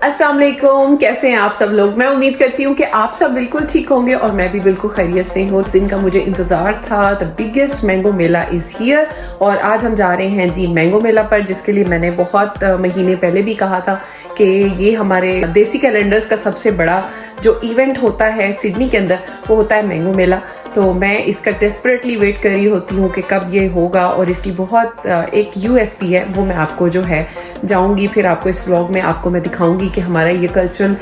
अस्सलाम वालेकुम, कैसे हैं आप सब लोग। मैं उम्मीद करती हूँ कि आप सब बिल्कुल ठीक होंगे और मैं भी बिल्कुल खैरियत से हूँ। उस दिन का मुझे इंतज़ार था। The biggest mango Mela is here और आज हम जा रहे हैं जी मैंगो मेला पर, जिसके लिए मैंने बहुत महीने पहले भी कहा था कि ये हमारे देसी कैलेंडर्स का सबसे बड़ा जो इवेंट होता है सिडनी के अंदर वो होता है मैंगो मेला। तो मैं इसका डेस्परेटली वेट कर रही होती हूँ कि कब ये होगा और इसकी बहुत एक यूएसपी है, वो मैं आपको जो है जाऊंगी फिर आपको इस व्लॉग में आपको मैं दिखाऊंगी कि हमारा ये कल्चरल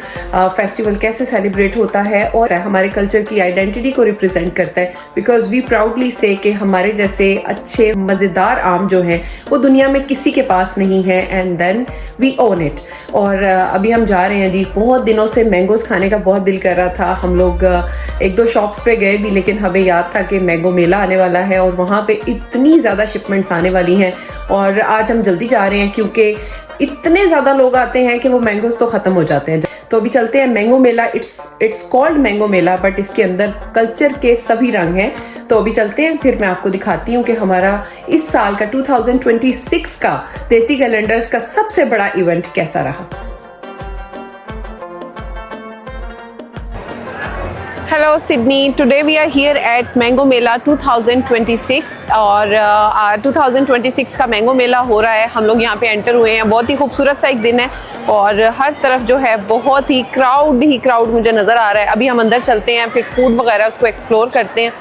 फेस्टिवल कैसे सेलिब्रेट होता है और हमारे कल्चर की आइडेंटिटी को रिप्रेजेंट करता है। बिकॉज वी प्राउडली से कि हमारे जैसे अच्छे मज़ेदार आम जो हैं वो दुनिया में किसी के पास नहीं है and then we own it. और अभी हम जा रहे हैं जी। बहुत दिनों से मैंगोज खाने का बहुत दिल कर रहा था। हम लोग एक दो शॉप्स पे गए भी, लेकिन हमें याद था कि मैंगो मेला आने वाला है और वहाँ पे इतनी ज़्यादा शिपमेंट्स आने वाली हैं और आज हम जल्दी जा रहे हैं क्योंकि इतने ज़्यादा लोग आते हैं कि वो मैंगोज तो ख़त्म हो जाते हैं। तो अभी चलते हैं mango Mela. It's called mango Mela but इसके अंदर कल्चर के सभी रंग हैं। तो अभी चलते हैं, फिर मैं आपको दिखाती हूँ कि हमारा इस साल का 2026 का देसी कैलेंडर्स का सबसे बड़ा इवेंट कैसा रहा। Hello Sydney, today we are here at Mango Mela 2026 और 2026 का मैंगो मेला हो रहा है। हम लोग यहाँ पे एंटर हुए हैं। बहुत ही खूबसूरत सा एक दिन है और हर तरफ जो है बहुत ही क्राउड मुझे नज़र आ रहा है। अभी हम अंदर चलते हैं, फिर फूड वगैरह उसको एक्सप्लोर करते हैं।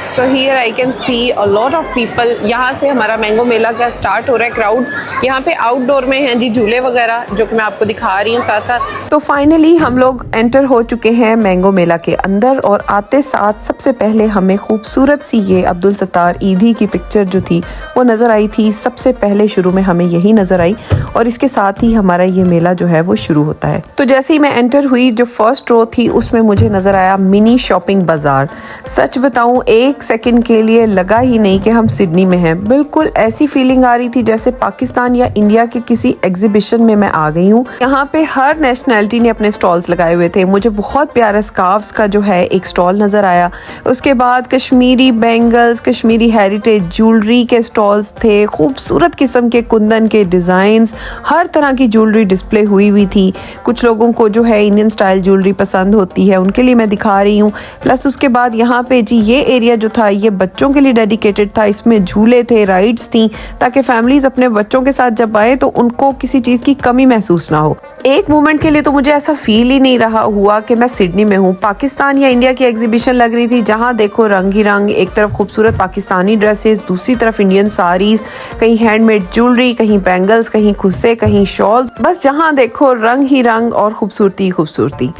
So here I can see a lot of people. यहाँ से हमारा मैंगो मेला का स्टार्ट हो रहा है। क्राउड यहाँ पे आउटडोर में हैं जी झूले वगैरह, जो कि मैं आपको दिखा रही हूँ साथ साथ। तो फाइनली हम लोग एंटर हो चुके हैं मैंगो मेला के अंदर और आते साथ सबसे पहले हमें खूबसूरत सी ये अब्दुल सत्तार ईदी की पिक्चर जो थी वो नज़र आई थी। सबसे पहले शुरू में हमें यही नज़र आई और इसके साथ ही हमारा ये मेला जो है वो शुरू होता है। तो जैसे ही मैं एंटर हुई, जो फर्स्ट रो थी उसमें मुझे नज़र आया मिनी शॉपिंग बाज़ार। सच बताऊँ, एक सेकंड के लिए लगा ही नहीं कि हम सिडनी में हैं। बिल्कुल ऐसी फीलिंग आ रही थी जैसे पाकिस्तान या इंडिया के किसी एग्जीबिशन में मैं आ गई हूँ। यहाँ पे हर नेशनैलिटी ने अपने स्टॉल्स लगाए हुए थे। मुझे बहुत प्यारा स्कार्फ्स का जो है एक स्टॉल नज़र आया। उसके बाद Kashmiri bangles, Kashmiri heritage jewellery के स्टॉल्स थे। खूबसूरत किस्म के कुंदन के डिज़ाइंस, हर तरह की ज्वेलरी डिस्प्ले हुई थी। कुछ लोगों को जो है इंडियन स्टाइल ज्वेलरी पसंद होती है, उनके लिए मैं दिखा रही हूँ। प्लस उसके बाद यहाँ पे जी ये एरिया जो था ये बच्चों के लिए डेडिकेटेड था। इसमें झूले थे, राइड्स थी, ताकि फैमिलीज अपने बच्चों के साथ जब आए तो उनको किसी चीज़ की कमी महसूस ना हो। एक मोमेंट के लिए तो मुझे ऐसा फील ही नहीं रहा हुआ कि मैं सिडनी में हूँ। पाकिस्तान या इंडिया की एग्जीबिशन लग रही थी, जहाँ देखो रंग ही रंग। एक तरफ खूबसूरत पाकिस्तानी ड्रेसेस, दूसरी तरफ इंडियन साड़ीज, कहीं हैंडमेड ज्वेलरी, कहीं बैंगल्स, कहीं खुस्से, कहीं शॉल्स। बस जहाँ देखो रंग ही रंग और खूबसूरती खूबसूरती।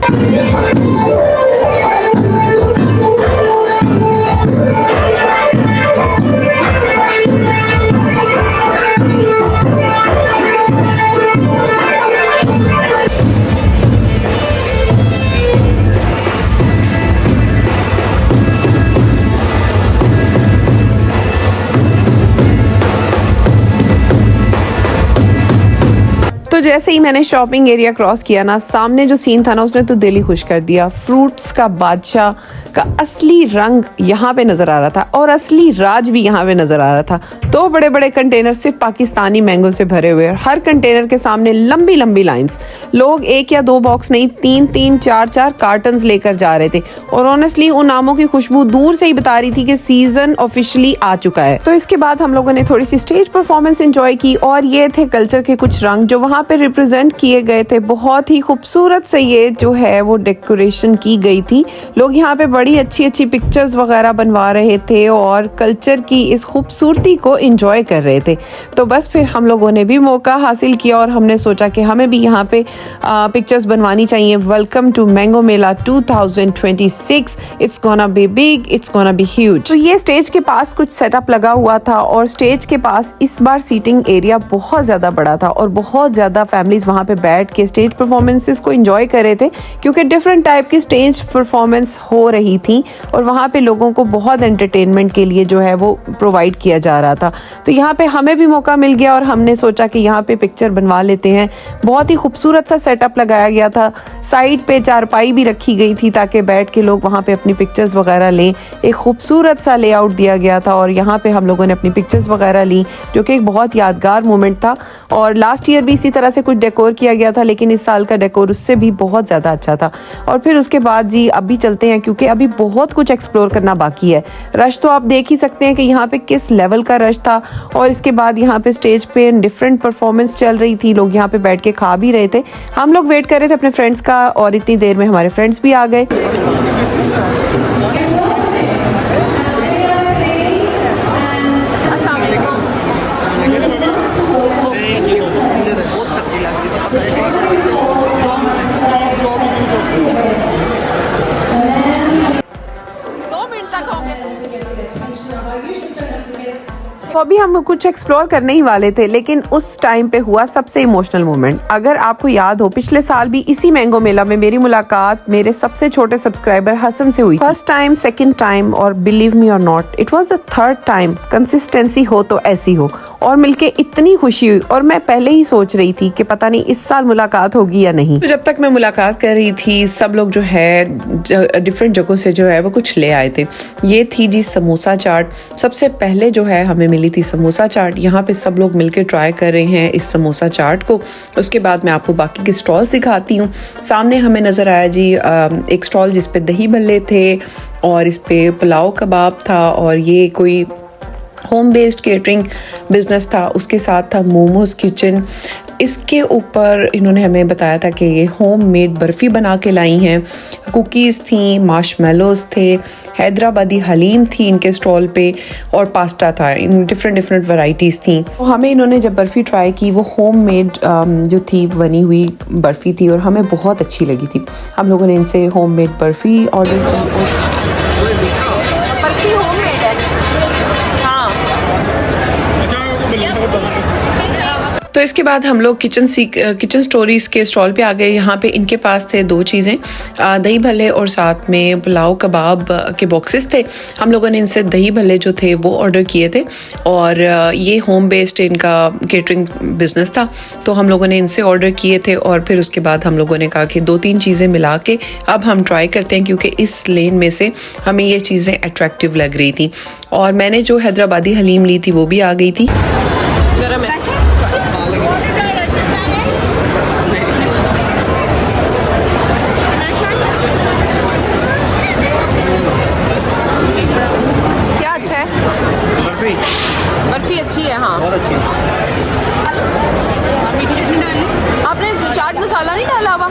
तो जैसे ही मैंने शॉपिंग एरिया क्रॉस किया ना, सामने जो सीन था ना उसने तो दिल ही खुश कर दिया। फ्रूट्स का बादशाह का असली रंग यहाँ पे नज़र आ रहा था और असली राज भी यहाँ पे नज़र आ रहा था। दो बड़े बड़े कंटेनर सिर्फ पाकिस्तानी मैंगो से भरे हुए, हर कंटेनर के सामने लंबी लंबी लाइंस। लोग एक या दो बॉक्स नहीं, तीन चार कार्टन्स लेकर जा रहे थे और ऑनेस्टली उन आमों की खुशबू दूर से ही बता रही थी कि सीजन ऑफिशियली आ चुका है। तो इसके बाद हम लोगों ने थोड़ी सी स्टेज परफॉर्मेंस एंजॉय की और ये थे कल्चर के कुछ रंग जो वहाँ पे रिप्रेजेंट किए गए थे। बहुत ही खूबसूरत से ये जो है वो डेकोरेशन की गई थी। लोग यहाँ पे बड़ी अच्छी पिक्चर्स वगैरह बनवा रहे थे और कल्चर की इस खूबसूरती को एंजॉय कर रहे थे। तो बस फिर हम लोगों ने भी मौका हासिल किया और हमने सोचा कि हमें भी यहाँ पे पिक्चर्स बनवानी चाहिए। Welcome to Mango Mela 2026। It's gonna be big, it's gonna be huge. तो ये स्टेज के पास कुछ सेटअप लगा हुआ था और स्टेज के पास इस बार सीटिंग एरिया बहुत ज़्यादा बड़ा था और बहुत ज़्यादा फैमिलीज वहाँ पे बैठ के स्टेज परफॉर्मेंसेस को एंजॉय कर रहे थे, क्योंकि डिफरेंट टाइप की स्टेज परफॉर्मेंस हो रही थी और वहाँ पे लोगों को बहुत एंटरटेनमेंट के लिए जो है वो प्रोवाइड किया जा रहा था। तो यहाँ पे हमें भी मौका मिल गया और हमने सोचा कि यहाँ पे पिक्चर बनवा लेते हैं। बहुत ही खूबसूरत सा सेटअप लगाया गया था। साइड पे चारपाई भी रखी गई थी ताकि बैठ के लोग वहाँ पे अपनी पिक्चर्स वगैरह लें। एक खूबसूरत सा लेआउट दिया गया था और यहाँ पे हम लोगों ने अपनी पिक्चर्स वगैरह ली, जो कि एक बहुत यादगार मोमेंट था। और लास्ट ईयर भी इसी तरह तरह से कुछ डेकोर किया गया था, लेकिन इस साल का डेकोर उससे भी बहुत ज़्यादा अच्छा था। और फिर उसके बाद जी अभी चलते हैं, क्योंकि अभी बहुत कुछ एक्सप्लोर करना बाकी है। रश तो आप देख ही सकते हैं कि यहाँ पे किस लेवल का रश था। और इसके बाद यहाँ पे स्टेज पे डिफरेंट परफॉर्मेंस चल रही थी, लोग यहाँ पे बैठ के खा भी रहे थे। हम लोग वेट कर रहे थे अपने फ्रेंड्स का, और इतनी देर में हमारे फ्रेंड्स भी आ गए। तो अभी हम कुछ एक्सप्लोर करने ही वाले थे, लेकिन उस टाइम पे हुआ सबसे इमोशनल मोमेंट। अगर आपको याद हो, पिछले साल भी इसी मैंगो मेला में मेरी मुलाकात मेरे सबसे छोटे सब्सक्राइबर हसन से हुई। फर्स्ट टाइम, सेकंड टाइम, और बिलीव मी और not, it was the third time. Consistency हो तो ऐसी हो। और मिलके इतनी खुशी हुई, और मैं पहले ही सोच रही थी कि पता नहीं इस साल मुलाकात होगी या नहीं। तो जब तक मैं मुलाकात कर रही थी, सब लोग जो है डिफरेंट जगहों से जो है वो कुछ ले आए थे। ये थी जी समोसा चाट। सबसे पहले जो है हमें मिली थी समोसा चाट। यहाँ पे सब लोग मिलके ट्राई कर रहे हैं इस समोसा चाट को। उसके बाद मैं आपको बाकी के स्टॉल्स दिखाती हूँ। सामने हमें नज़र आया जी एक स्टॉल जिस पे दही भल्ले थे, और इस पे पुलाव कबाब था, और ये कोई होम बेस्ड केटरिंग बिजनेस था। उसके साथ था मोमोज किचन। इसके ऊपर इन्होंने हमें बताया था कि ये होम मेड बर्फ़ी बना के लाई हैं। कुकीज़ थी, मार्शमेलोज़ थे, हैदराबादी हलीम थी इनके स्टॉल पे, और पास्ता था। इन डिफरेंट वैरायटीज़ थी। तो हमें इन्होंने जब बर्फ़ी ट्राई की, वो होम मेड जो थी बनी हुई बर्फ़ी थी, और हमें बहुत अच्छी लगी थी। हम लोगों ने इनसे होम मेड बर्फ़ी ऑर्डर की। बर्फ़ी होम मेड है। हाँ। तो इसके बाद हम लोग किचन स्टोरीज के स्टॉल पे आ गए। यहाँ पे इनके पास थे दो चीज़ें, दही भल्ले और साथ में पुलाव कबाब के बॉक्सेस थे। हम लोगों ने इनसे दही भल्ले जो थे वो ऑर्डर किए थे, और ये होम बेस्ड इनका केटरिंग बिजनेस था, तो हम लोगों ने इनसे ऑर्डर किए थे। और फिर उसके बाद हम लोगों ने कहा कि 2-3 चीज़ें मिला के अब हम ट्राई करते हैं, क्योंकि इस लेन में से हमें ये चीज़ें अट्रैक्टिव लग रही थी। और मैंने जो हैदराबादी हलीम ली थी वो भी आ गई थी। गरम है। क्या अच्छा है? बर्फी अच्छी है। हाँ, बहुत अच्छी है। आपने चाट मसाला नहीं डाला हुआ?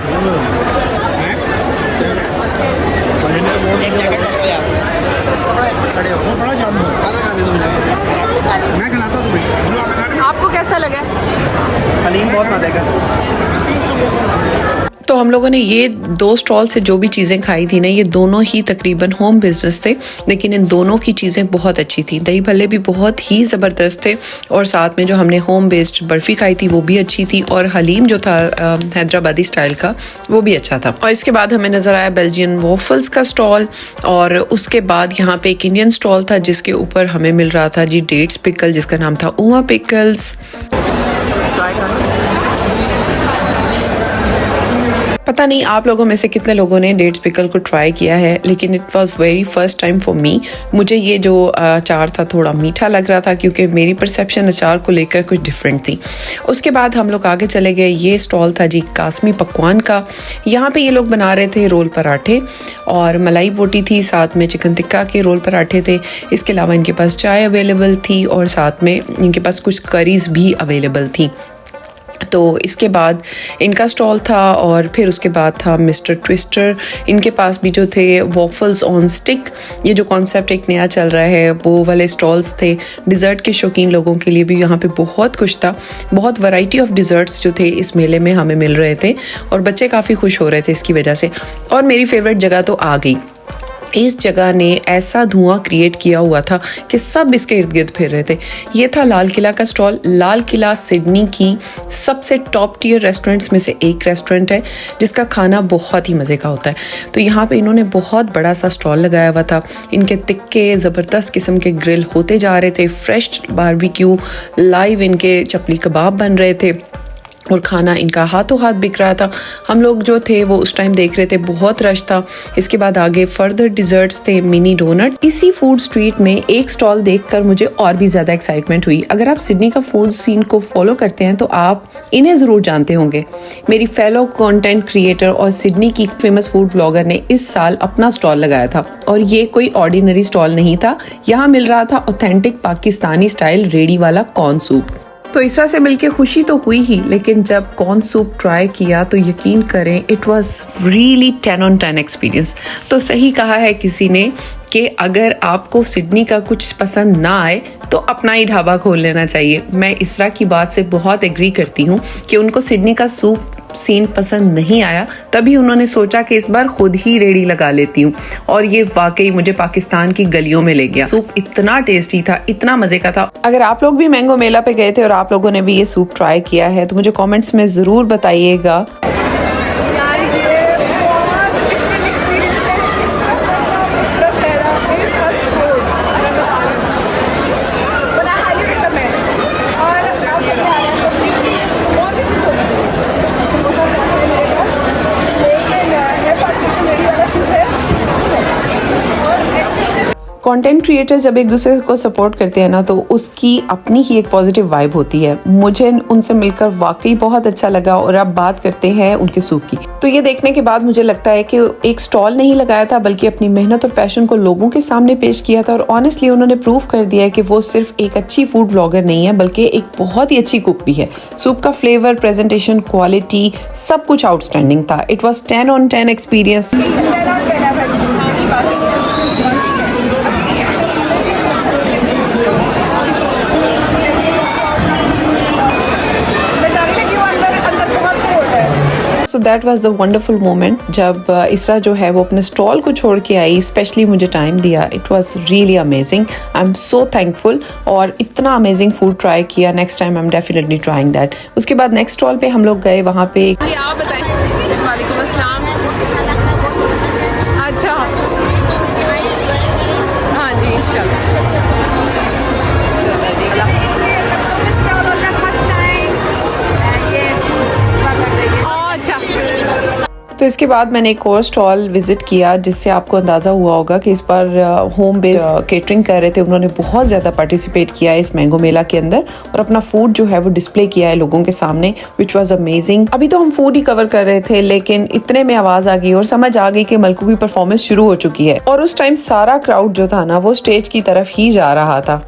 मैं खिलाता हूँ तुम्हें। आपको कैसा लगा? हलीम बहुत मज़े का। तो हम लोगों ने ये 2 स्टॉल से जो भी चीज़ें खाई थी ना, ये दोनों ही तकरीबन होम बिजनेस थे, लेकिन इन दोनों की चीज़ें बहुत अच्छी थी। दही भल्ले भी बहुत ही ज़बरदस्त थे, और साथ में जो हमने होम बेस्ड बर्फ़ी खाई थी वो भी अच्छी थी, और हलीम जो था हैदराबादी स्टाइल का वो भी अच्छा था। और इसके बाद हमें नज़र आया बेल्जियन वॉफल्स का स्टॉल, और उसके बाद यहाँ पे एक इंडियन स्टॉल था जिसके ऊपर हमें मिल रहा था जी डेट्स पिकल, जिसका नाम था उमा पिकल्स। पता नहीं आप लोगों में से कितने लोगों ने डेट्स पिकल को ट्राई किया है, लेकिन it was very first time for me. मुझे ये जो अचार था थोड़ा मीठा लग रहा था, क्योंकि मेरी परसेप्शन अचार को लेकर कुछ डिफरेंट थी। उसके बाद हम लोग आगे चले गए। ये स्टॉल था जी कासमी पकवान का। यहाँ पे ये लोग बना रहे थे रोल पराठे, और मलाई बोटी थी, साथ में चिकन टिक्का के रोल पराठे थे। इसके अलावा इनके पास चाय अवेलेबल थी, और साथ में इनके पास कुछ करीज भी अवेलेबल थी। तो इसके बाद इनका स्टॉल था, और फिर उसके बाद था मिस्टर ट्विस्टर। इनके पास भी जो थे वॉफल्स ऑन स्टिक, ये जो कॉन्सेप्ट एक नया चल रहा है, वो वाले स्टॉल्स थे। डिज़र्ट के शौकीन लोगों के लिए भी यहाँ पे बहुत कुछ था। बहुत वैरायटी ऑफ डिज़र्ट्स जो थे इस मेले में हमें मिल रहे थे, और बच्चे काफ़ी खुश हो रहे थे इसकी वजह से। और मेरी फेवरेट जगह तो आ गई। इस जगह ने ऐसा धुआं क्रिएट किया हुआ था कि सब इसके इर्द गिर्द फिर रहे थे। ये था लाल किला का स्टॉल। लाल किला सिडनी की सबसे टॉप टियर रेस्टोरेंट्स में से एक रेस्टोरेंट है, जिसका खाना बहुत ही मज़े का होता है। तो यहाँ पे इन्होंने बहुत बड़ा सा स्टॉल लगाया हुआ था। इनके तिक्के ज़बरदस्त किस्म के ग्रिल होते जा रहे थे, फ्रेश बारबेक्यू, लाइव इनके चपली कबाब बन रहे थे, और खाना इनका हाथों हाथ बिक रहा था। हम लोग जो थे वो उस टाइम देख रहे थे, बहुत रश था। इसके बाद आगे फर्दर डिजर्ट्स थे, मिनी डोनट। इसी फूड स्ट्रीट में एक स्टॉल देखकर मुझे और भी ज़्यादा एक्साइटमेंट हुई। अगर आप सिडनी का फूड सीन को फॉलो करते हैं तो आप इन्हें ज़रूर जानते होंगे। मेरी फेलो कंटेंट क्रिएटर और सिडनी की फेमस फूड ब्लॉगर ने इस साल अपना स्टॉल लगाया था और ये कोई ऑर्डिनरी स्टॉल नहीं था। यहाँ मिल रहा था ऑथेंटिक पाकिस्तानी स्टाइल रेडी वाला कॉर्न सूप। तो इसरा से मिलके खुशी तो हुई ही, लेकिन जब कॉर्न सूप ट्राई किया तो यकीन करें it was really 10 on 10 experience. तो सही कहा है किसी ने कि अगर आपको सिडनी का कुछ पसंद ना आए तो अपना ही ढाबा खोल लेना चाहिए। मैं इसरा की बात से बहुत एग्री करती हूँ कि उनको सिडनी का सूप सीन पसंद नहीं आया, तभी उन्होंने सोचा कि इस बार खुद ही रेडी लगा लेती हूँ, और ये वाकई मुझे पाकिस्तान की गलियों में ले गया। सूप इतना टेस्टी था, इतना मजे का था। अगर आप लोग भी मैंगो मेला पे गए थे और आप लोगों ने भी ये सूप ट्राई किया है तो मुझे कमेंट्स में ज़रूर बताइएगा। कंटेंट क्रिएटर्स जब एक दूसरे को सपोर्ट करते हैं ना तो उसकी अपनी ही एक पॉजिटिव वाइब होती है। मुझे उनसे मिलकर वाकई बहुत अच्छा लगा। और अब बात करते हैं उनके सूप की। तो ये देखने के बाद मुझे लगता है कि एक स्टॉल नहीं लगाया था बल्कि अपनी मेहनत और पैशन को लोगों के सामने पेश किया था। और ऑनेस्टली उन्होंने प्रूव कर दिया है कि वो सिर्फ एक अच्छी फूड ब्लॉगर नहीं है बल्कि एक बहुत ही अच्छी कुक भी है। सूप का फ्लेवर, प्रेजेंटेशन, क्वालिटी सब कुछ आउटस्टैंडिंग था। It was 10 on 10 experience. So that was the wonderful moment जब इसरा जो है वो अपने स्टॉल को छोड़ के आई, स्पेशली मुझे टाइम दिया। It was really amazing. I am so thankful और इतना अमेजिंग फूड ट्राई किया। Next time I am definitely trying that. उसके बाद नेक्स्ट स्टॉल पे हम लोग गए, वहाँ पे आप बताएं। वालेकुम अस्सलाम। अच्छा, हाँ जी, इंशाल्लाह। तो इसके बाद मैंने एक और स्टॉल विजिट किया जिससे आपको अंदाज़ा हुआ होगा कि इस बार होम बेस्ड केटरिंग कर रहे थे। उन्होंने बहुत ज़्यादा पार्टिसिपेट किया है इस मैंगो मेला के अंदर और अपना फूड जो है वो डिस्प्ले किया है लोगों के सामने, विच वाज अमेजिंग। अभी तो हम फूड ही कवर कर रहे थे लेकिन इतने में आवाज़ आ गई और समझ आ गई कि मलकू की परफॉर्मेंस शुरू हो चुकी है। और उस टाइम सारा क्राउड जो था ना वो स्टेज की तरफ ही जा रहा था।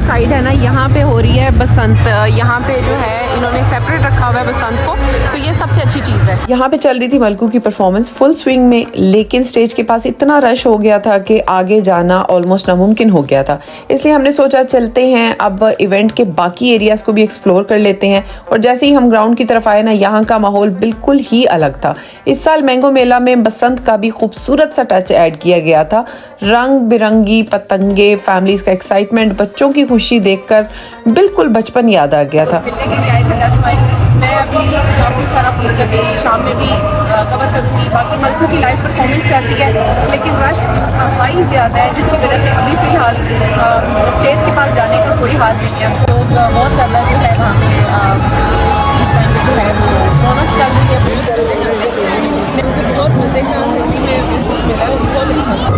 साइड है ना, यहाँ पे हो रही है बसंत। यहाँ पे जो है इन्होंने सेपरेट रखा हुआ है बसंत को, तो ये सबसे अच्छी चीज़ है। यहाँ पे चल रही थी मलकू की परफॉर्मेंस फुल स्विंग में, लेकिन स्टेज के पास इतना रश हो गया था कि आगे जाना ऑलमोस्ट नामुमकिन हो गया था। इसलिए हमने सोचा चलते हैं अब इवेंट के बाकी एरियाज को भी एक्सप्लोर कर लेते हैं। और जैसे ही हम ग्राउंड की तरफ आए ना, यहाँ का माहौल बिल्कुल ही अलग था। इस साल मैंगो मेला में बसंत का भी खूबसूरत सा टच ऐड किया गया था। रंग बिरंगी पतंगे, फैमिलीज का एक्साइटमेंट, बच्चों की खुशी देखकर बिल्कुल बचपन याद आ गया था। मैं अभी काफ़ी सारा फूड अभी शाम में भी कवर करूँगी। बाकी मलकू की लाइव परफॉर्मेंस चल रही है लेकिन रश काफ़ी ज़्यादा है जिसकी वजह से अभी फ़िलहाल स्टेज के पास जाने का कोई हाल नहीं है। लोग बहुत ज़्यादा जो है वहाँ पे इस टाइम पे जो है वो रौनक चल रही है। मुझे बहुत मज़े का हिंदी में मिला है, बहुत अच्छा।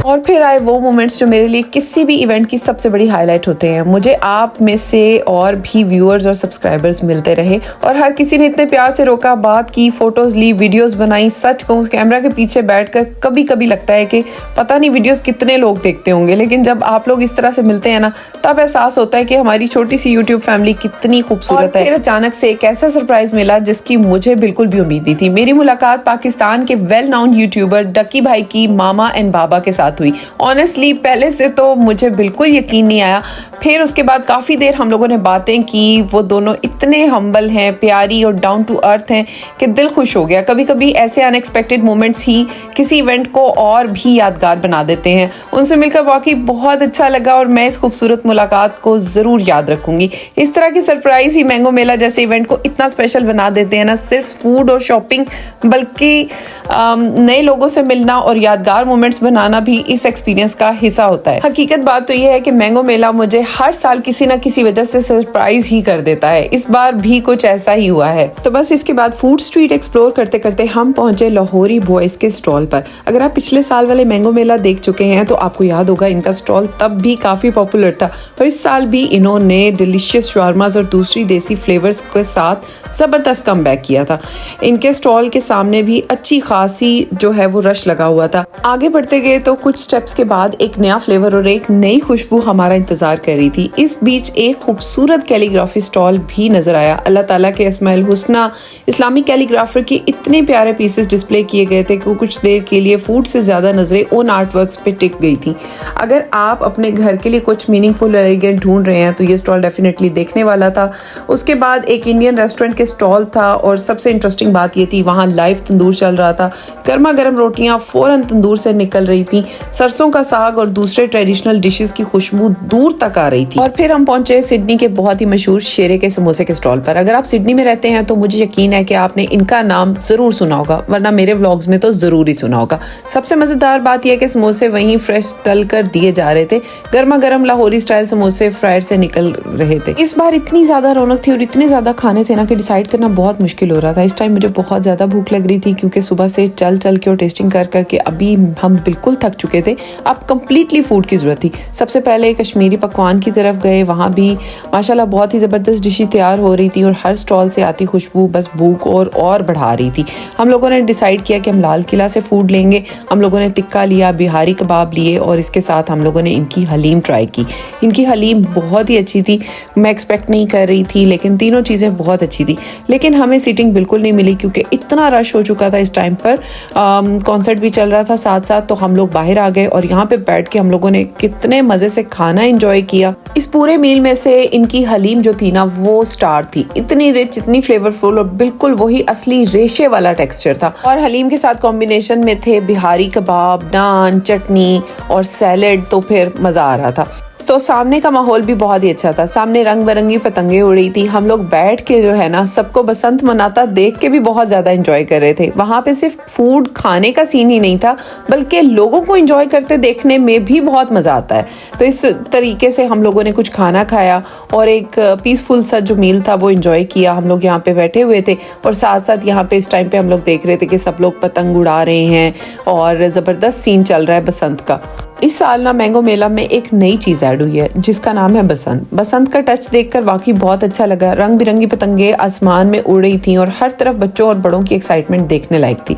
और फिर आए वो मोमेंट्स जो मेरे लिए किसी भी इवेंट की सबसे बड़ी हाईलाइट होते हैं। मुझे आप में से और भी व्यूअर्स और सब्सक्राइबर्स मिलते रहे और हर किसी ने इतने प्यार से रोका, बात की, फोटोज ली, वीडियोस बनाई। सच कहूँ कैमरा के पीछे बैठकर कभी कभी लगता है कि पता नहीं वीडियोस कितने लोग देखते होंगे, लेकिन जब आप लोग इस तरह से मिलते हैं ना, तब एहसास होता है कि हमारी छोटी सी यूट्यूब फैमिली कितनी खूबसूरत है। फिर अचानक से एक ऐसा सरप्राइज मिला जिसकी मुझे बिल्कुल भी उम्मीद नहीं थी। मेरी मुलाकात पाकिस्तान के वेल नाउन यूट्यूबर डकी भाई की मामा एंड बाबा के साथ हुई। ऑनेस्टली पहले से तो मुझे बिल्कुल यकीन नहीं आया। फिर उसके बाद काफ़ी देर हम लोगों ने बातें की। वो दोनों इतने हम्बल हैं, प्यारी और डाउन टू अर्थ हैं कि दिल खुश हो गया। कभी कभी ऐसे अनएक्सपेक्टेड मोमेंट्स ही किसी इवेंट को और भी यादगार बना देते हैं। उनसे मिलकर वाकई बहुत अच्छा लगा और मैं इस खूबसूरत मुलाकात को ज़रूर याद रखूंगी। इस तरह की सरप्राइज ही मैंगो मेला जैसे इवेंट को इतना स्पेशल बना देते हैं ना। सिर्फ फूड और शॉपिंग बल्कि नए लोगों से मिलना और यादगार मोमेंट्स बनाना भी इस एक्सपीरियंस का हिस्सा होता है। हकीकत बात तो यह है कि मैंगो मेला मुझे हर साल किसी ना किसी वजह से सरप्राइज ही कर देता है। इस बार भी कुछ ऐसा ही हुआ है। तो बस इसके बाद फूड स्ट्रीट एक्सप्लोर करते करते हम पहुंचे लाहौरी बॉयज के स्टॉल पर। अगर आप पिछले साल वाले मैंगो मेला देख चुके हैं तो आपको याद होगा इनका स्टॉल तब भी काफी पॉपुलर था, पर इस साल भी इन्होंने डिलीशियस शॉर्मास और दूसरी देसी फ्लेवर्स के साथ जबरदस्त कमबैक किया था। इनके स्टॉल के सामने भी अच्छी खासी जो है वो रश लगा हुआ था। आगे बढ़ते गए तो कुछ स्टेप्स के बाद एक नया फ्लेवर और एक नई खुशबू हमारा इंतजार कर रही थी। इस बीच एक खूबसूरत कैलीग्राफी स्टॉल भी नजर आया। अल्लाह ताला के अस्माउल हुस्ना इस्लामिक कैलीग्राफर के इतने प्यारे पीसेस डिस्प्ले किए गए थे कि कुछ देर के लिए फूड से ज्यादा नजरें उन आर्ट वर्क्स पे टिक गई थी। अगर आप अपने घर के लिए कुछ मीनिंगफुल एलिगेंट ढूंढ रहे हैं तो ये स्टॉल डेफिनेटली देखने वाला था। उसके बाद एक इंडियन रेस्टोरेंट के स्टॉल था और सबसे इंटरेस्टिंग बात ये थी वहाँ लाइव तंदूर चल रहा था। गर्मा गर्म रोटियां फौरन तंदूर से निकल रही थी। सरसों का साग और दूसरे ट्रेडिशनल डिशेस की खुशबू दूर तक आ रही थी। और फिर हम पहुंचे सिडनी के बहुत ही मशहूर शेरे के समोसे के स्टॉल पर। अगर आप सिडनी में रहते हैं तो मुझे यकीन है कि आपने इनका नाम जरूर सुना होगा, वरना मेरे व्लॉग्स में तो जरूर ही सुना होगा। सबसे मजेदार बात यह है कि समोसे वहीं फ्रेश तल कर दिए जा रहे थे। गर्मा गर्म लाहौरी स्टाइल समोसे फ्रायर से निकल रहे थे। इस बार इतनी ज्यादा रौनक थी और इतने ज्यादा खाने थे ना कि डिसाइड करना बहुत मुश्किल हो रहा था। इस टाइम मुझे बहुत ज्यादा भूख लग रही थी क्योंकि सुबह से चल चल के और टेस्टिंग कर करके अभी हम बिल्कुल थक चुके थे। अब कंप्लीटली फूड की जरूरत थी। सबसे पहले कश्मीरी पकवान की तरफ गए। वहाँ भी माशाल्लाह बहुत ही ज़बरदस्त डिशें तैयार हो रही थी और हर स्टॉल से आती खुशबू बस भूख और बढ़ा रही थी। हम लोगों ने डिसाइड किया कि हम लाल किला से फूड लेंगे। हम लोगों ने टिक्का लिया, बिहारी कबाब लिए और इसके साथ हम लोगों ने इनकी हलीम ट्राई की। इनकी हलीम बहुत ही अच्छी थी। मैं एक्सपेक्ट नहीं कर रही थी, लेकिन तीनों चीज़ें बहुत अच्छी थी। लेकिन हमें सीटिंग बिल्कुल नहीं मिली क्योंकि इतना रश हो चुका था। इस टाइम पर कॉन्सर्ट भी चल रहा था साथ साथ, तो हम लोग बाहर आ गए और यहाँ पे बैठ के हम लोगों ने कितने मज़े से खाना एंजॉय किया। इस पूरे मील में से इनकी हलीम जो थी ना वो स्टार थी। इतनी रिच, इतनी फ्लेवरफुल और बिल्कुल वही असली रेशे वाला टेक्सचर था। और हलीम के साथ कॉम्बिनेशन में थे बिहारी कबाब, नान, चटनी और सैलेड, तो फिर मज़ा आ रहा था। तो सामने का माहौल भी बहुत ही अच्छा था। सामने रंग बिरंगी पतंगे उड़ रही थी। हम लोग बैठ के जो है ना सबको बसंत मनाता देख के भी बहुत ज़्यादा एंजॉय कर रहे थे। वहाँ पे सिर्फ फूड खाने का सीन ही नहीं था, बल्कि लोगों को एंजॉय करते देखने में भी बहुत मज़ा आता है। तो इस तरीके से हम लोगों ने कुछ खाना खाया और एक पीसफुल सा जो मील था वो एंजॉय किया। हम लोग यहाँ पे बैठे हुए थे और साथ साथ यहाँ पे इस टाइम पे हम लोग देख रहे थे कि सब लोग पतंग उड़ा रहे हैं और ज़बरदस्त सीन चल रहा है बसंत का। इस साल ना मैंगो मेला में एक नई चीज़ ऐड हुई है जिसका नाम है बसंत। बसंत का टच देखकर वाकई बहुत अच्छा लगा। रंग बिरंगी पतंगे आसमान में उड़ रही थी और हर तरफ बच्चों और बड़ों की एक्साइटमेंट देखने लायक थी।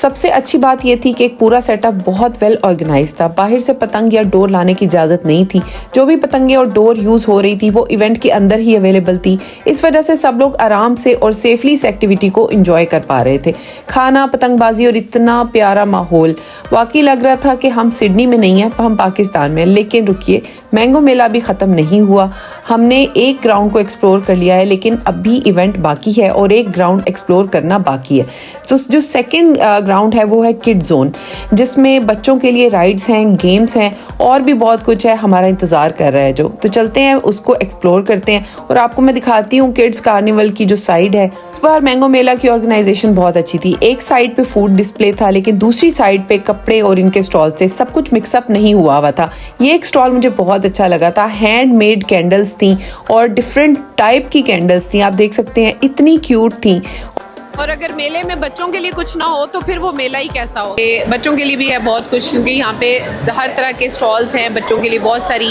सबसे अच्छी बात यह थी कि एक पूरा सेटअप बहुत वेल ऑर्गेनाइज था। बाहर से पतंग या डोर लाने की इजाज़त नहीं थी। जो भी पतंगे और डोर यूज़ हो रही थी वो इवेंट के अंदर ही अवेलेबल थी। इस वजह से सब लोग आराम से और सेफली इस एक्टिविटी को इंजॉय कर पा रहे थे। खाना, पतंगबाजी और इतना प्यारा माहौल, वाकई लग रहा था कि हम सिडनी में नहीं हम पाकिस्तान में। लेकिन रुकिए, मैंगो मेला भी ख़त्म नहीं हुआ। हमने एक ग्राउंड को एक्सप्लोर कर लिया है, लेकिन अभी इवेंट बाकी है और एक ग्राउंड एक्सप्लोर करना बाकी है। तो जो सेकंड ग्राउंड है वो है किड जोन, जिसमें बच्चों के लिए राइड्स हैं, गेम्स हैं और भी बहुत कुछ है। हमारा इंतज़ार कर रहा है जो, तो चलते हैं उसको एक्सप्लोर करते हैं और आपको मैं दिखाती हूँ किड्स कार्निवल की जो साइड है। इस बार मैंगो मेला की ऑर्गेनाइजेशन बहुत अच्छी थी। एक साइड पे फूड डिस्प्ले था, लेकिन दूसरी साइड पे कपड़े और इनके स्टॉल थे। सब कुछ मिक्सअप नहीं हुआ था। ये एक स्टॉल मुझे बहुत अच्छा लगा था। हैंडमेड कैंडल्स थी और डिफरेंट टाइप की कैंडल्स थी। आप देख सकते हैं इतनी क्यूट थी। और अगर मेले में बच्चों के लिए कुछ ना हो तो फिर वो मेला ही कैसा हो। ये बच्चों के लिए भी है बहुत कुछ, क्योंकि यहाँ पे हर तरह के स्टॉल्स हैं बच्चों के लिए, बहुत सारी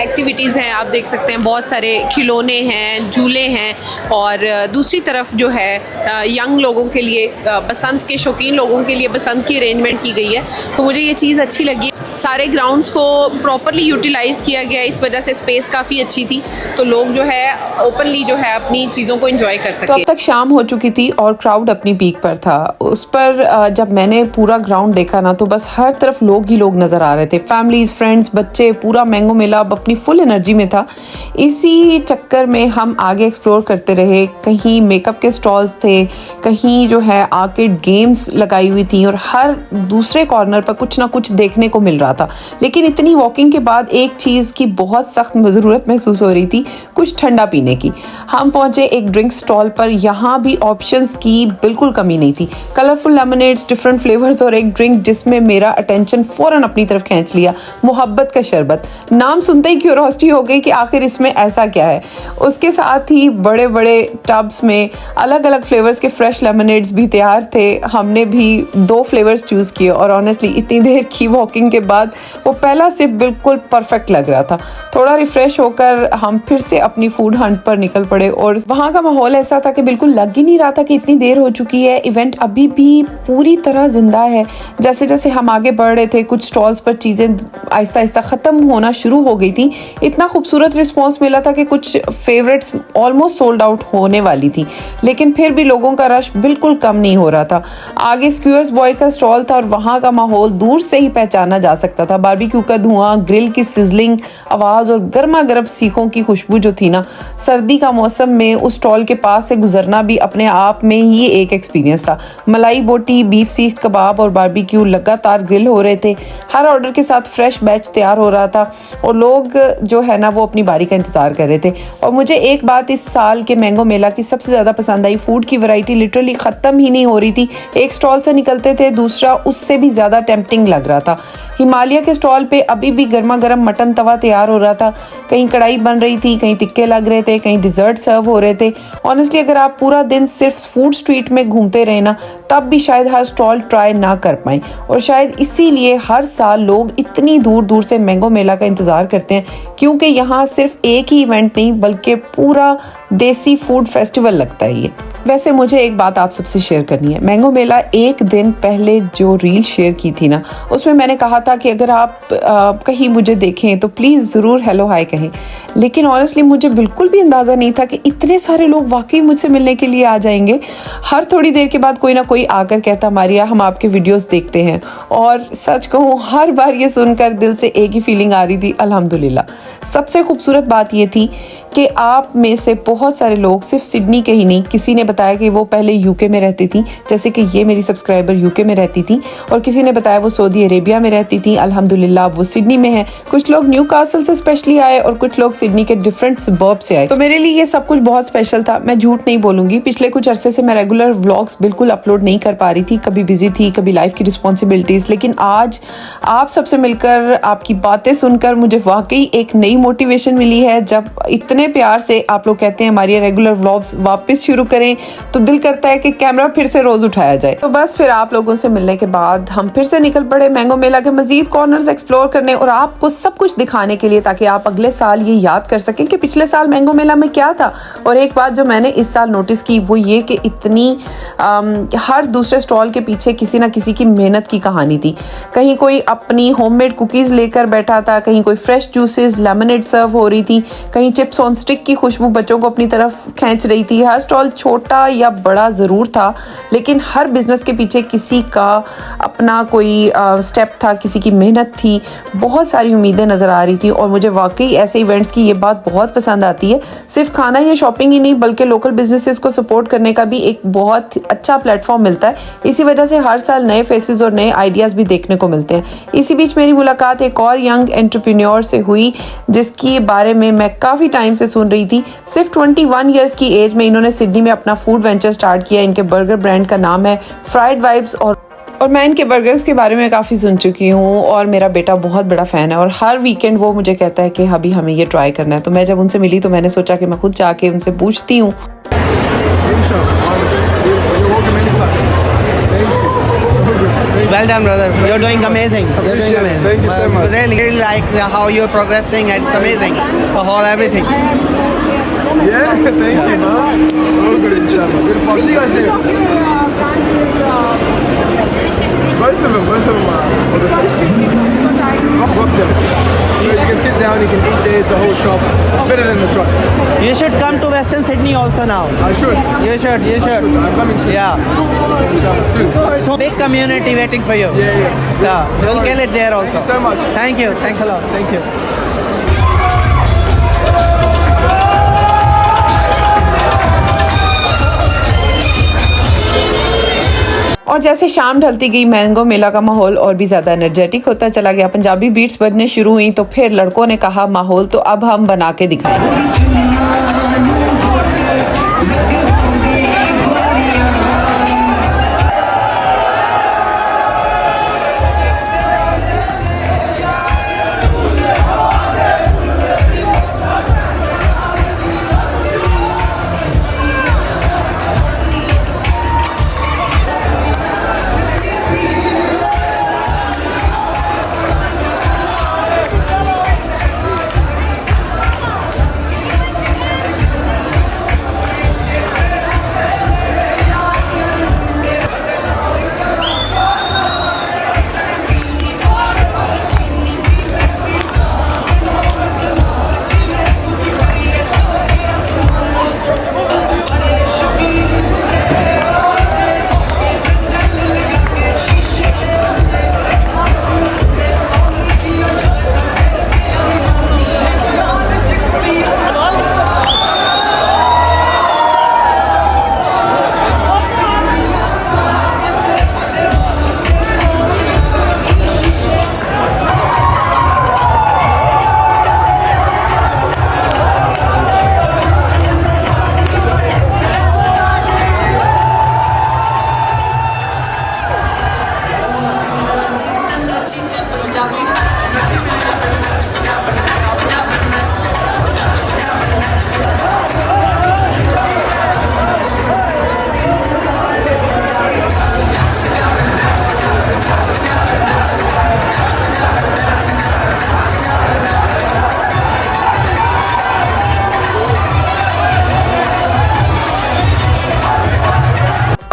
एक्टिविटीज़ हैं। आप देख सकते हैं बहुत सारे खिलौने हैं, झूले हैं, और दूसरी तरफ जो है यंग लोगों के लिए, बसंत के शौकीन लोगों के लिए बसंत की अरेंजमेंट की गई है। तो मुझे ये चीज़ अच्छी लगी। सारे ग्राउंड्स को प्रॉपरली यूटिलाइज़ किया गया, इस वजह से स्पेस काफ़ी अच्छी थी, तो लोग जो है ओपनली जो है अपनी चीज़ों को एंजॉय कर सके। तो अब तक शाम हो चुकी थी और क्राउड अपनी पीक पर था। उस पर जब मैंने पूरा ग्राउंड देखा ना, तो बस हर तरफ लोग ही लोग नज़र आ रहे थे, फैमिलीज, फ्रेंड्स, बच्चे, पूरा मैंगो मेला अब अपनी फुल एनर्जी में था। इसी चक्कर में हम आगे एक्सप्लोर करते रहे। कहीं मेकअप के स्टॉल्स थे, कहीं जो है आर्केड गेम्स लगाई हुई थी, और हर दूसरे कॉर्नर पर कुछ ना कुछ देखने को मिल रहा था। लेकिन इतनी वॉकिंग के बाद एक चीज़ की बहुत सख्त ज़रूरत महसूस हो रही थी, कुछ ठंडा पीने की। हम पहुंचे एक ड्रिंक स्टॉल पर। यहाँ भी ऑप्शंस की बिल्कुल कमी नहीं थी। कलरफुल लेमनेड्स, डिफरेंट फ्लेवर्स, और एक ड्रिंक जिसमें मेरा अटेंशन फ़ौरन अपनी तरफ खींच लिया, मोहब्बत का शरबत। नाम सुनते ही क्यूरोसिटी हो गई कि आखिर इसमें ऐसा क्या है। उसके साथ ही बड़े बड़े टब्स में अलग अलग फ्लेवर्स के फ्रेश लेमनेड्स भी तैयार थे। हमने भी 2 फ्लेवर्स चूज़ किए, और ऑनेस्टली इतनी देर की वॉकिंग के बाद वो पहला सिप बिल्कुल परफेक्ट लग रहा था। थोड़ा रिफ्रेश होकर हम फिर से अपनी फूड हंट पर निकल पड़े, और वहाँ का माहौल ऐसा था कि बिल्कुल लग ही नहीं रहा था कि इतनी देर हो चुकी है। इवेंट अभी भी पूरी तरह जिंदा है। जैसे जैसे हम आगे बढ़ रहे थे, कुछ स्टॉल्स पर चीज़ें आहिस्ता आहिस्ता ख़त्म होना शुरू हो गई थी। इतना खूबसूरत रिस्पॉन्स मिला था कि कुछ फेवरेट्स ऑलमोस्ट सोल्ड आउट होने वाली थी, लेकिन फिर भी लोगों का रश बिल्कुल कम नहीं हो रहा था। आगे स्क्यूअर्स बॉय का स्टॉल था, और वहाँ का माहौल दूर से ही पहचाना जा सकता था। बारबेक्यू का धुआं, ग्रिल की सिजलिंग आवाज़, और गर्मा गर्म सीखों की खुशबू जो थी ना, सर्दी का मौसम में उस स्टॉल के पास से गुजरना भी अपने आप में ही एक एक्सपीरियंस था। मलाई बोटी, बीफ सीख कबाब और बारबेक्यू लगातार ग्रिल हो रहे थे। हर ऑर्डर के साथ फ्रेश बैच तैयार हो रहा था, और लोग जो है ना वो अपनी बारी का इंतज़ार कर रहे थे। और मुझे एक बात इस साल के मैंगो मेला की सबसे ज़्यादा पसंद आई, फूड की वैरायटी लिटरली ख़त्म ही नहीं हो रही थी। एक स्टॉल से निकलते थे, दूसरा उससे भी ज़्यादा टेम्पटिंग लग रहा था। हिमालय के स्टॉल पे अभी भी गर्मा गर्म मटन तवा तैयार हो रहा था, कहीं कढ़ाई बन रही थी, कहीं टिक्के लग रहे थे, कहीं डिज़र्ट सर्व हो रहे थे। ऑनेस्टली अगर आप पूरा दिन सिर्फ फूड स्ट्रीट में घूमते रहे ना, तब भी शायद हर स्टॉल ट्राई ना कर पाएं, और शायद इसीलिए हर साल लोग इतनी दूर दूर से मैंगो मेला का इंतज़ार करते हैं, क्योंकि यहाँ सिर्फ एक ही इवेंट नहीं बल्कि पूरा देसी फूड फेस्टिवल लगता है ये। वैसे मुझे एक बात आप सबसे शेयर करनी है। मैंगो मेला एक दिन पहले जो रील शेयर की थी ना, उसमें मैंने कहा था कि अगर आप कहीं मुझे देखें तो प्लीज़ ज़रूर हेलो हाय कहें। लेकिन ऑनेस्टली मुझे बिल्कुल भी अंदाज़ा नहीं था कि इतने सारे लोग वाकई मुझसे मिलने के लिए आ जाएंगे। हर थोड़ी देर के बाद कोई ना कोई आकर कहता, मारिया हम आपके वीडियोस देखते हैं। और सच कहूँ हर बार ये सुनकर दिल से एक ही फीलिंग आ रही थी, अल्हम्दुलिल्लाह। सबसे खूबसूरत बात ये थी कि आप में से बहुत सारे लोग सिर्फ सिडनी के ही नहीं, किसी ने बताया कि वो पहले यूके में रहती थी, जैसे कि ये मेरी सब्सक्राइबर यूके में रहती थी, और किसी ने बताया वो सऊदी अरेबिया में रहती थी, अल्हम्दुलिल्लाह वो सिडनी में है। कुछ लोग न्यू कासल से स्पेशली आए, और कुछ लोग सिडनी के डिफरेंट सबर्ब से आए। तो मेरे लिए ये सब कुछ बहुत स्पेशल था, मैं झूठ नहीं बोलूंगी। पिछले कुछ अरसे से मैं रेगुलर व्लॉग्स बिल्कुल अपलोड नहीं कर पा रही थी, कभी बिजी थी, कभी लाइफ की रिस्पॉन्सिबिलिटीज। लेकिन आज आप सबसे मिलकर, आपकी बातें सुनकर मुझे वाकई एक नई मोटिवेशन मिली है। जब इतने प्यार से आप लोग कहते हैं हमारी रेगुलर व्लॉग्स वापस शुरू करें, तो दिल करता है कि कैमरा फिर से रोज उठाया जाए। तो बस फिर आप लोगों से मिलने के बाद हम फिर से निकल पड़े मैंगो मेला के मजीद कॉर्नर्स एक्सप्लोर करने, और आपको सब कुछ दिखाने के लिए, ताकि आप अगले साल ये याद कर सकें कि पिछले साल मैंगो मेला में क्या था। और एक बात जो मैंने इस साल नोटिस की वो ये कि इतनी हर दूसरे स्टॉल के पीछे किसी ना किसी की मेहनत की कहानी थी। कहीं कोई अपनी होममेड कुकीज़ लेकर बैठा था, कहीं कोई फ्रेश जूसेस, लेमनेड सर्व हो रही थी, कहीं चिप्स ऑन स्टिक की खुशबू बच्चों को अपनी तरफ खींच रही थी। हर स्टॉल छोटा या बड़ा ज़रूर था, लेकिन हर बिजनेस के पीछे किसी का अपना कोई स्टेप था, किसी की मेहनत थी, बहुत सारी उम्मीदें नज़र आ रही थी। और मुझे वाकई ऐसे इवेंट्स की ये बात बहुत पसंद आती है। सिर्फ खाना या शॉपिंग ही नहीं, बल्कि लोकल बिजनेसेस को सपोर्ट करने का भी एक बहुत अच्छा प्लेटफॉर्म मिलता है। इसी वजह से हर साल नए फेसेस और नए आइडियाज़ भी देखने को मिलते हैं। इसी बीच मेरी मुलाकात एक और यंग एंटरप्रेन्योर से हुई, जिसके बारे में मैं काफ़ी टाइम से सुन रही थी। सिर्फ 21 ईयर्स की एज में इन्होंने सिडनी में अपना फूड वेंचर स्टार्ट किया। इनके बर्गर ब्रांड का नाम है फ्राइड वाइब्स, और मैं इनके बर्गर्स के बारे में काफ़ी सुन चुकी हूँ, और मेरा बेटा बहुत बड़ा फ़ैन है, और हर वीकेंड वो मुझे कहता है कि अभी हमें ये ट्राई करना है। तो मैं जब उनसे मिली तो मैंने सोचा कि मैं खुद जाके उनसे पूछती हूँ। Well done, brother. You're doing amazing. You're doing amazing. Thank you so much. Really, really like how you're progressing. It's amazing. The whole everything. Yeah, thank you, man. All good, inshallah. Beautiful. I'll see you guys soon. Both of them are the same. Rock them. You can sit down, you can eat there, it's a whole shop. It's better than the truck. You should come to Western Sydney also now. I should. You should. I'm coming soon. Yeah. Inshallah, soon. So big community waiting for you. Yeah. You'll kill it there also. Thank you so much. Thank you. Thanks a lot. Thank you. और जैसे शाम ढलती गई mango मेला का माहौल और भी ज़्यादा energetic होता चला गया। पंजाबी बीट्स बजने शुरू हुई तो फिर लड़कों ने कहा माहौल तो अब हम बना के दिखाएंगे।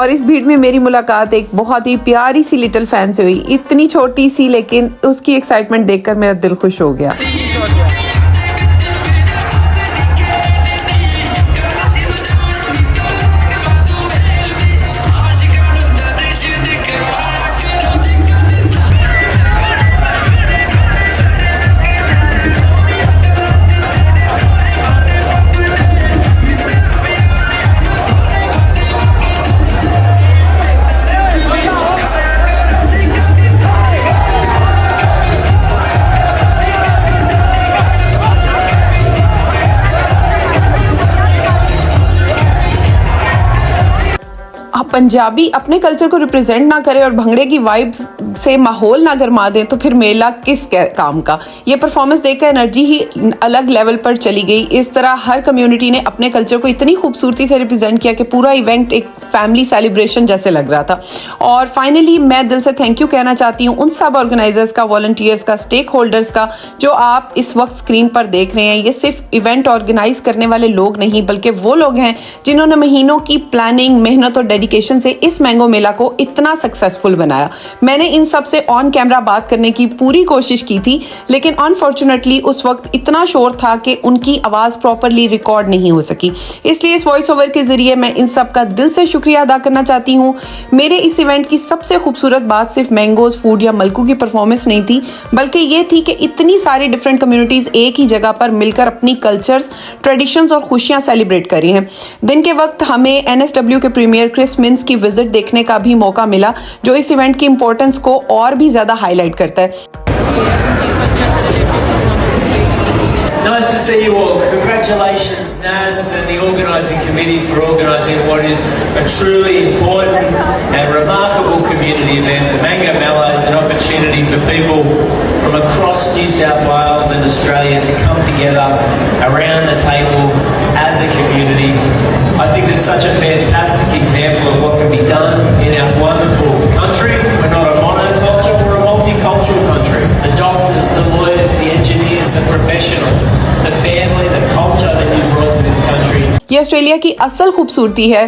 और इस भीड़ में मेरी मुलाकात एक बहुत ही प्यारी सी लिटिल फैन से हुई। इतनी छोटी सी, लेकिन उसकी एक्साइटमेंट देखकर मेरा दिल खुश हो गया। पंजाबी अपने कल्चर को रिप्रेजेंट ना करे और भंगड़े की वाइब्स से माहौल ना गरमा दे तो फिर मेला किस काम का। ये परफॉर्मेंस देखकर एनर्जी ही अलग लेवल पर चली गई। इस तरह हर कम्युनिटी ने अपने कल्चर को इतनी खूबसूरती से रिप्रेजेंट किया कि पूरा इवेंट एक फैमिली सेलिब्रेशन जैसे लग रहा था। और फाइनली मैं दिल से थैंक यू कहना चाहती हूँ उन सब ऑर्गेनाइजर्स का, वॉलंटियर्स का, स्टेक होल्डर्स का जो आप इस वक्त स्क्रीन पर देख रहे हैं। ये सिर्फ इवेंट ऑर्गेनाइज करने वाले लोग नहीं बल्कि वो लोग हैं जिन्होंने महीनों की प्लानिंग, मेहनत और डेडिकेशन से इस मैंगो मेला को इतना सक्सेसफुल बनाया। मैंने इन सब से ऑन कैमरा बात करने की पूरी कोशिश की थी, लेकिन अनफॉर्चुनेटली उस वक्त इतना शोर था कि उनकी आवाज प्रॉपरली रिकॉर्ड नहीं हो सकी। इसलिए इस वॉइस ओवर के जरिए मैं इन सब का दिल से शुक्रिया अदा करना चाहती हूँ। मेरे इस इवेंट की सबसे खूबसूरत बात सिर्फ मैंगोज फूड या मलकू की परफॉर्मेंस नहीं थी, बल्कि ये थी कि इतनी सारी डिफरेंट कम्युनिटीज एक ही जगह पर मिलकर अपनी कल्चर्स, ट्रेडिशंस और खुशियां सेलिब्रेट कर रही हैं। दिन के वक्त हमें NSW के प्रीमियर क्रिस मिन्स की विजिट देखने का भी मौका मिला, जो इस इवेंट की इंपॉर्टेंस को और भी ज्यादा हाईलाइट करता है। Nice to see you all. Congratulations, Naz and the organising committee for organising what is a truly important and remarkable community event. The Mango Mela is an opportunity for people from across New South Wales and Australia to come together around the table as a community. I think there's such a fantastic example of what can be done in our wonderful country. We're not a monarch. the lawyers, the engineers, the professionals, the family, the culture that you brought to this country. ये Australia की असल खूबसूरती है,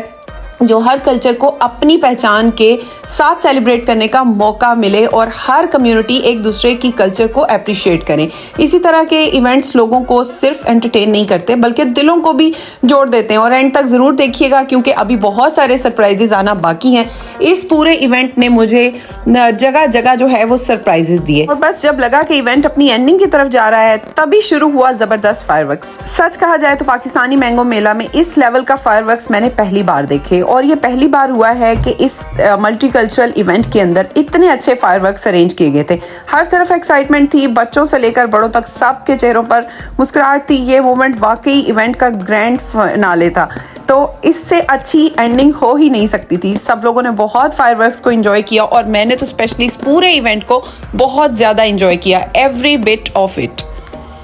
जो हर culture को अपनी पहचान के साथ सेलिब्रेट करने का मौका मिले और हर कम्युनिटी एक दूसरे की कल्चर को अप्रिशिएट करें। इसी तरह के इवेंट्स लोगों को सिर्फ एंटरटेन नहीं करते बल्कि दिलों को भी जोड़ देते हैं। और एंड तक ज़रूर देखिएगा क्योंकि अभी बहुत सारे सरप्राइजेज आना बाकी हैं। इस पूरे इवेंट ने मुझे जगह जगह जो है वो सरप्राइजेज दिए और बस जब लगा कि इवेंट अपनी एंडिंग की तरफ जा रहा है तभी शुरू हुआ ज़बरदस्त फायरवर्क्स। सच कहा जाए तो पाकिस्तानी मैंगो मेला में इस लेवल का फायरवर्क्स मैंने पहली बार देखे और ये पहली बार हुआ है कि इस मल्टीकल्चरल इवेंट के अंदर इतने अच्छे फायरवर्क्स अरेंज किए गए थे। हर तरफ एक्साइटमेंट थी, बच्चों से लेकर बड़ों तक सबके चेहरों पर मुस्कुराहट थी। ये मोमेंट वाकई इवेंट का ग्रैंड फिनाले था, तो इससे अच्छी एंडिंग हो ही नहीं सकती थी। सब लोगों ने बहुत फायरवर्क्स को एंजॉय किया और मैंने तो स्पेशली इस पूरे इवेंट को बहुत ज़्यादा एंजॉय किया, एवरी बिट ऑफ इट।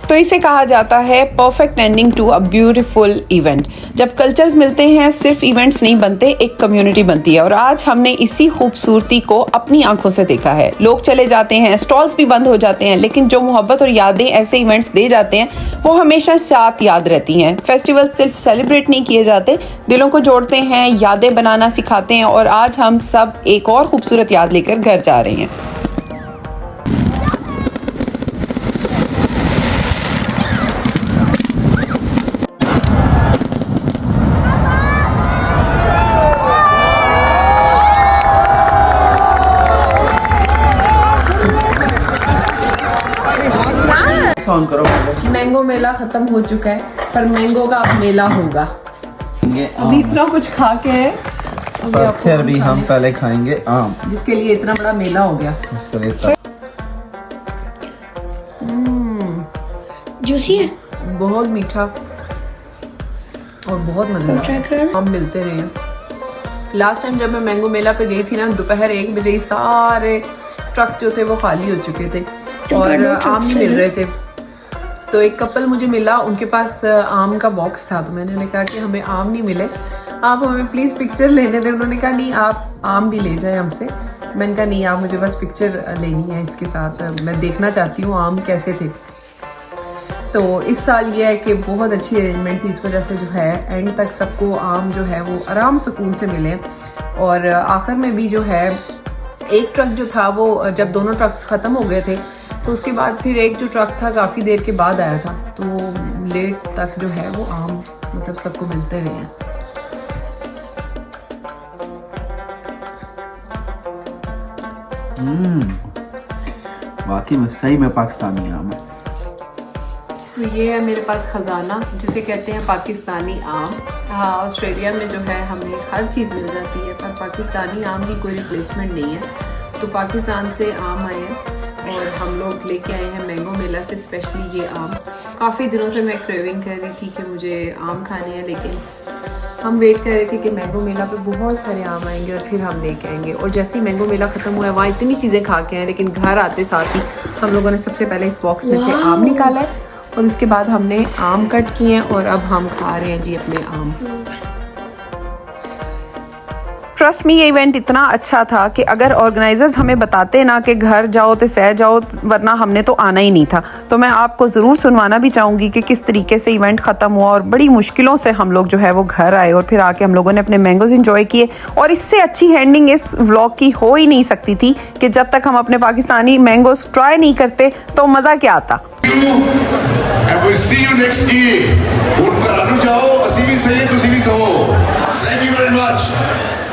तो इसे कहा जाता है perfect ending to a beautiful event. जब कल्चर्स मिलते हैं सिर्फ इवेंट्स नहीं बनते, एक कम्युनिटी बनती है और आज हमने इसी खूबसूरती को अपनी आंखों से देखा है। लोग चले जाते हैं, स्टॉल्स भी बंद हो जाते हैं, लेकिन जो मोहब्बत और यादें ऐसे इवेंट्स दे जाते हैं वो हमेशा साथ याद रहती हैं। फेस्टिवल सिर्फ सेलिब्रेट नहीं किए जाते, दिलों को जोड़ते हैं, यादें बनाना सिखाते हैं और आज हम सब एक और खूबसूरत याद लेकर घर जा रहे हैं। मैंगो मेला खत्म हो चुका है पर मैंगो का अब मेला होगा। अभी इतना कुछ खा के है, पर फिर भी हम पहले खाएंगे आम, जिसके लिए इतना बड़ा मेला हो गया। इसके लिए जूसी है, बहुत मीठा और बहुत मजेदार। आम मिलते रहे हैं। लास्ट टाइम जब मैं मैंगो मेला पे गई थी ना, दोपहर 1 बजे ही सारे ट्रक्स जो थे वो खाली हो चुके थे और आम नहीं मिल रहे थे। तो एक कपल मुझे मिला, उनके पास आम का बॉक्स था, तो मैंने उन्हें कहा कि हमें आम नहीं मिले, आप हमें प्लीज़ पिक्चर लेने दें। उन्होंने कहा नहीं, आप आम भी ले जाएं हमसे। मैंने कहा नहीं, आप मुझे बस पिक्चर लेनी है इसके साथ, मैं देखना चाहती हूँ आम कैसे थे। तो इस साल ये है कि बहुत अच्छी अरेंजमेंट थी, इस वजह से जो है एंड तक सबको आम जो है वो आराम सुकून से मिले। और आखिर में भी जो है एक ट्रक जो था वो, जब दोनों ट्रक्स ख़त्म हो गए थे तो उसके बाद फिर एक जो ट्रक था काफ़ी देर के बाद आया था, तो लेट तक जो है वो आम मतलब सबको मिलते रहे हैं। वाकई में सही में पाकिस्तानी आम है। तो ये है मेरे पास ख़जाना, जिसे कहते हैं पाकिस्तानी आम। हाँ, ऑस्ट्रेलिया में जो है हमें हर चीज़ मिल जाती है पर पाकिस्तानी आम की कोई रिप्लेसमेंट नहीं है। तो पाकिस्तान से आम आए हैं और हम लोग लेके आए हैं मैंगो मेला से स्पेशली ये आम। काफ़ी दिनों से मैं क्रेविंग कर रही थी कि मुझे आम खाने हैं, लेकिन हम वेट कर रहे थे कि मैंगो मेला पे बहुत सारे आम आएंगे और फिर हम लेके आएंगे। और जैसे ही मैंगो मेला ख़त्म हुआ है वहाँ इतनी चीज़ें खा के आए, लेकिन घर आते साथ ही हम लोगों ने सबसे पहले इस बॉक्स में से आम निकाला है और उसके बाद हमने आम कट किए हैं और अब हम खा रहे हैं जी अपने आम। ट्रस्ट मी, ये इवेंट इतना अच्छा था कि अगर ऑर्गेनाइजर्स हमें बताते ना कि घर जाओ तो सह जाओ, वरना हमने तो आना ही नहीं था। तो मैं आपको ज़रूर सुनवाना भी चाहूँगी कि किस तरीके से इवेंट ख़त्म हुआ और बड़ी मुश्किलों से हम लोग जो है वो घर आए और फिर आके हम लोगों ने अपने मैंगोज़ इंजॉय किए। और इससे अच्छी एंडिंग इस व्लॉग की हो ही नहीं सकती थी कि जब तक हम अपने पाकिस्तानी मैंगोज़ ट्राई नहीं करते तो मज़ा क्या आता। And we'll see you next year. उठ कर आनु जाओ, असी भी सही, तुसी भी सहो. Thank you very much.